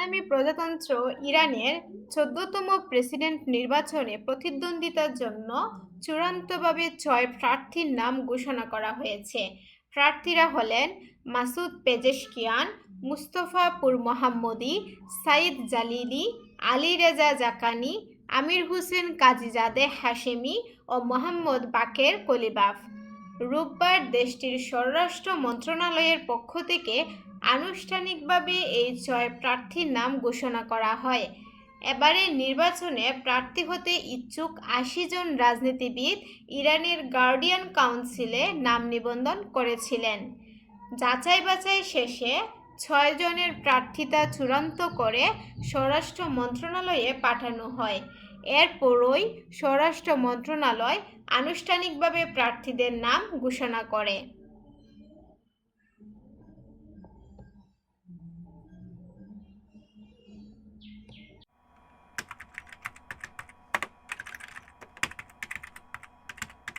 ইসলামী প্রজাতন্ত্র ইরানের ১৪তম প্রেসিডেন্ট নির্বাচনে প্রতিদ্বন্দ্বিতার জন্য চূড়ান্তভাবে ৬ প্রার্থীর নাম ঘোষণা করা হয়েছে। প্রার্থীরা হলেন মাসুদ পেজেশকিয়ান, মুস্তফা পুর মোহাম্মদী, সাইদ জালিলি, আলী রেজা জাকানি, আমির হোসেন কাজীজাদে হাশেমি ও মোহাম্মদ বাকের কলিবাফ। রোববার দেশটির স্বরাষ্ট্র মন্ত্রণালয়ের পক্ষ থেকে আনুষ্ঠানিকভাবে এই ৬ প্রার্থীর নাম ঘোষণা করা হয়। এবারের নির্বাচনে প্রার্থী হতে ইচ্ছুক ৮০ জন রাজনীতিবিদ ইরানের গার্ডিয়ান কাউন্সিলে নাম নিবন্ধন করেছিলেন। যাচাই বাছাই শেষে ৬ জনের প্রার্থিতা চূড়ান্ত করে স্বরাষ্ট্র মন্ত্রণালয়ে পাঠানো হয়। এরপরই স্বরাষ্ট্র মন্ত্রণালয় আনুষ্ঠানিকভাবে প্রার্থীদের নাম ঘোষণা করে।